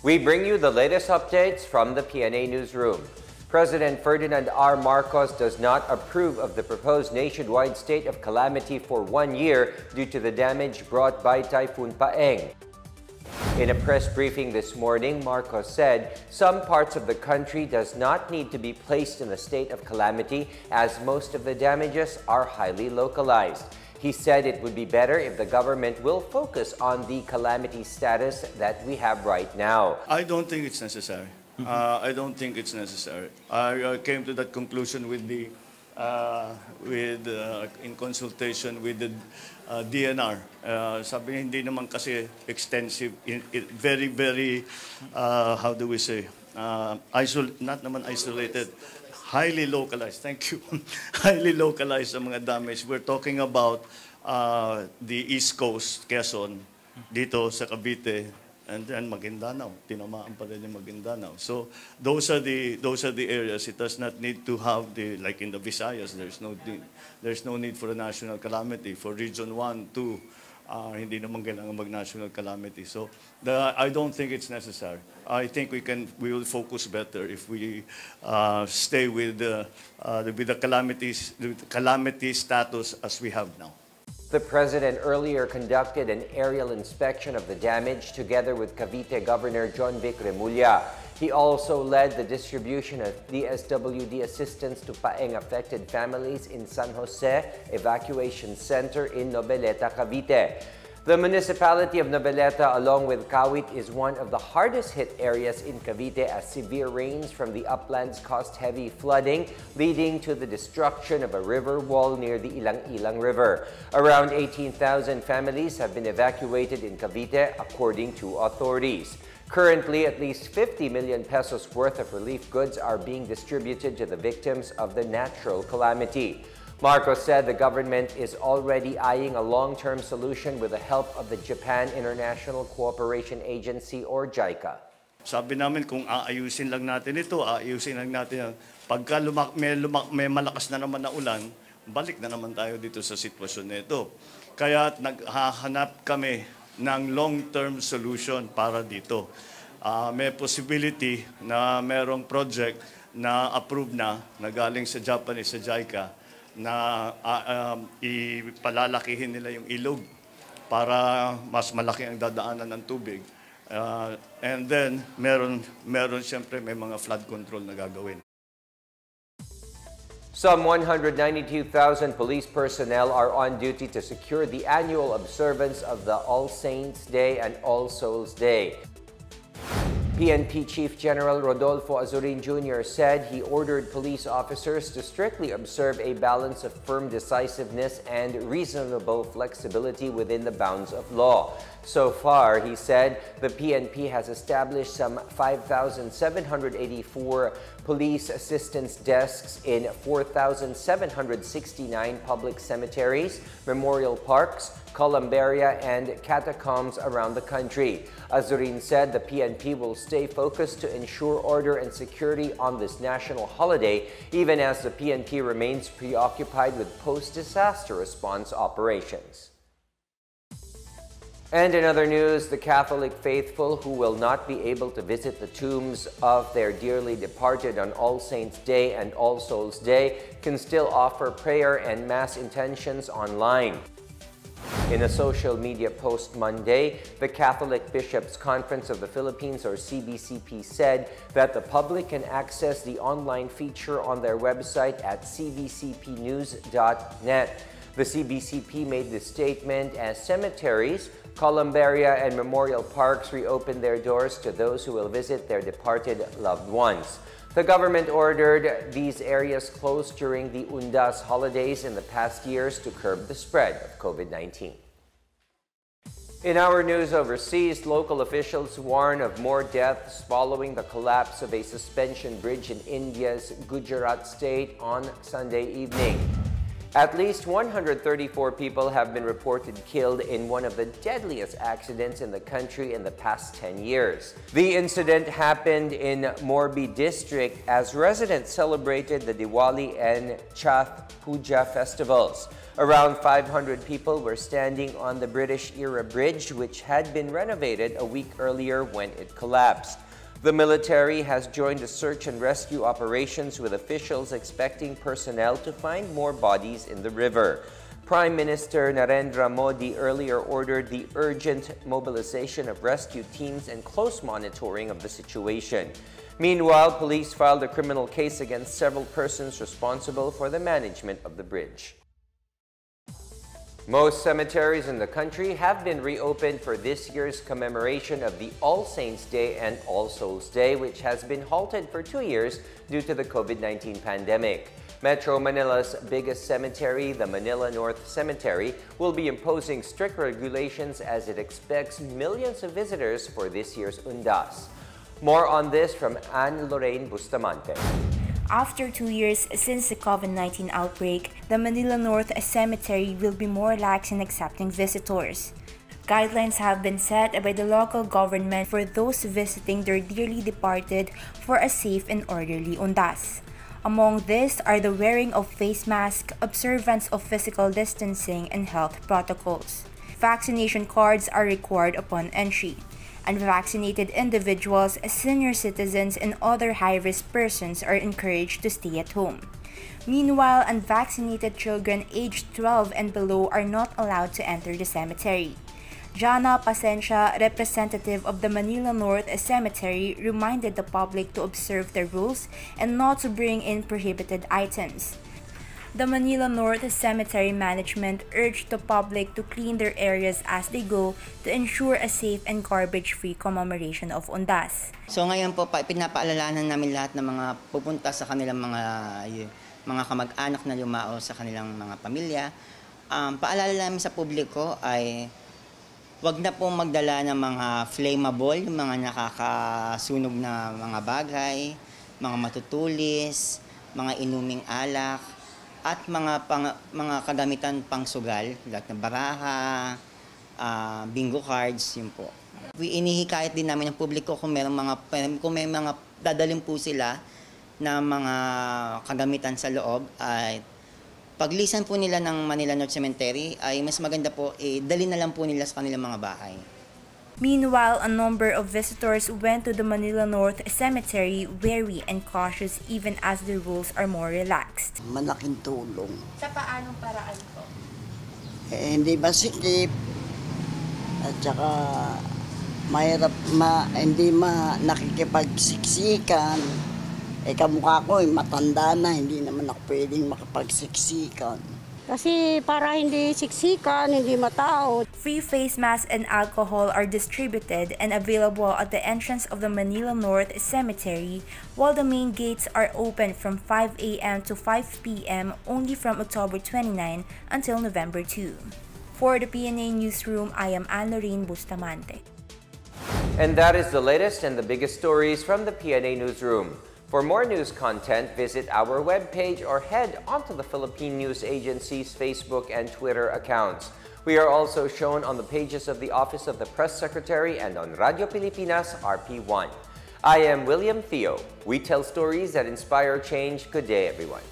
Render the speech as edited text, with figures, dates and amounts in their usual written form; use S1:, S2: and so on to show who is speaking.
S1: We bring you the latest updates from the Pna Newsroom. President Ferdinand R. Marcos does not approve of the proposed nationwide state of calamity for 1 year due to the damage brought by Typhoon Paeng. In a press briefing this morning, Marcos said some parts of the country does not need to be placed in a state of calamity as most of the damages are highly localized. He said it would be better if the government will focus on the calamity status that we have right now.
S2: I don't think it's necessary. I don't think it's necessary. I came to that conclusion with the in consultation with the DNR. Sabi niya, hindi naman kasi extensive, very how do we say, not naman isolated, highly localized. Thank you. Highly localized ang mga damage. We're talking about the East Coast, Quezon, dito sa Cavite, and then Maguindanao. Tinamaan pa rin yung Maguindanao. So those are the areas. It does not need to have like in the Visayas. There's no need for a national calamity. For Region 1, 2. Hindi naman kailangan mag-national calamity. So I don't think it's necessary. I think we will focus better if we stay with the calamity status as we have now.
S1: The president earlier conducted an aerial inspection of the damage together with Cavite Governor John Vic Remulla. He also led the distribution of DSWD assistance to Paeng-affected families in San Jose Evacuation Center in Nobeleta, Cavite. The municipality of Nobeleta, along with Kawit, is one of the hardest hit areas in Cavite as severe rains from the uplands caused heavy flooding, leading to the destruction of a river wall near the Ilang-Ilang River. Around 18,000 families have been evacuated in Cavite, according to authorities. Currently, at least 50 million pesos worth of relief goods are being distributed to the victims of the natural calamity. Marcos said the government is already eyeing a long-term solution with the help of the Japan International Cooperation Agency or JICA.
S2: Sabi namin kung aayusin lang natin ito, aayusin lang natin. Pagka may malakas na naman na ulan, balik na naman tayo dito sa sitwasyon nito. Kaya naghahanap kami ng long-term solution para dito. May possibility na merong project na approved na galing sa Japanese, sa JICA, na ipalalakihin nila yung ilog para mas malaki ang dadaanan ng tubig. And then, meron siyempre may mga flood control na gagawin.
S1: Some 192,000 police personnel are on duty to secure the annual observance of the All Saints' Day and All Souls' Day. PNP Chief General Rodolfo Azurin Jr. said he ordered police officers to strictly observe a balance of firm decisiveness and reasonable flexibility within the bounds of law. So far, he said, the PNP has established some 5,784 police assistance desks in 4,769 public cemeteries, memorial parks, columbaria, and catacombs around the country. Azurin said the PNP will stay focused to ensure order and security on this national holiday, even as the PNP remains preoccupied with post-disaster response operations. And in other news, the Catholic faithful who will not be able to visit the tombs of their dearly departed on All Saints' Day and All Souls' Day can still offer prayer and mass intentions online. In a social media post Monday, the Catholic Bishops' Conference of the Philippines, or CBCP, said that the public can access the online feature on their website at cbcpnews.net. The CBCP made this statement as cemeteries, columbaria, and memorial parks reopen their doors to those who will visit their departed loved ones. The government ordered these areas closed during the Undas holidays in the past years to curb the spread of COVID-19. In our news overseas, local officials warn of more deaths following the collapse of a suspension bridge in India's Gujarat state on Sunday evening. At least 134 people have been reported killed in one of the deadliest accidents in the country in the past 10 years. The incident happened in Morbi district as residents celebrated the Diwali and Chhath Puja festivals. Around 500 people were standing on the British-era bridge, which had been renovated a week earlier when it collapsed. The military has joined the search and rescue operations, with officials expecting personnel to find more bodies in the river. Prime Minister Narendra Modi earlier ordered the urgent mobilization of rescue teams and close monitoring of the situation. Meanwhile, police filed a criminal case against several persons responsible for the management of the bridge. Most cemeteries in the country have been reopened for this year's commemoration of the All Saints' Day and All Souls' Day, which has been halted for 2 years due to the COVID-19 pandemic. Metro Manila's biggest cemetery, the Manila North Cemetery, will be imposing strict regulations as it expects millions of visitors for this year's Undas. More on this from Anne-Lorraine Bustamante.
S3: After 2 years since the COVID-19 outbreak, the Manila North Cemetery will be more lax in accepting visitors. Guidelines have been set by the local government for those visiting their dearly departed for a safe and orderly Undas. Among these are the wearing of face masks, observance of physical distancing, and health protocols. Vaccination cards are required upon entry. Unvaccinated individuals, senior citizens, and other high-risk persons are encouraged to stay at home. Meanwhile, unvaccinated children aged 12 and below are not allowed to enter the cemetery. Jana Pasencia, representative of the Manila North Cemetery, reminded the public to observe the rules and not to bring in prohibited items. The Manila North Cemetery management urged the public to clean their areas as they go to ensure a safe and garbage-free commemoration of Undas.
S4: So ngayon po, pinapaalalanan namin lahat ng mga pupunta sa kanilang mga kamag-anak na lumao sa kanilang mga pamilya. Paalala namin sa publiko ay wag na po magdala ng mga flammable, mga nakakasunog na mga bagay, mga matutulis, mga inuming alak, at mga kagamitan pangsugal, lahat ng baraha, bingo cards, yun po. Inihikayat din namin ng publiko kung may mga dadalhin po sila na mga kagamitan sa loob, ay paglisan po nila ng Manila North Cemetery, ay mas maganda po, dali na lang po nila sa kanilang mga bahay.
S3: Meanwhile, a number of visitors went to the Manila North Cemetery wary and cautious even as the rules are more relaxed.
S5: Malaking tulong.
S3: Sa paanong paraan po?
S5: Hindi masikip. At saka mahirap hindi nakikipagsiksikan. Kamukha ko, matanda na, hindi naman ako pwedeng makapagsiksikan.
S6: Kasi para hindi siksikan, hindi matao.
S3: Free face masks and alcohol are distributed and available at the entrance of the Manila North Cemetery, while the main gates are open from 5 a.m. to 5 p.m. only from October 29 until November 2. For the Pna Newsroom, I am Anne-Lorraine Bustamante.
S1: And that is the latest and the biggest stories from the Pna Newsroom. For more news content, visit our webpage or head onto the Philippine News Agency's Facebook and Twitter accounts. We are also shown on the pages of the Office of the Press Secretary and on Radio Pilipinas RP1. I am William Theo. We tell stories that inspire change. Good day, everyone.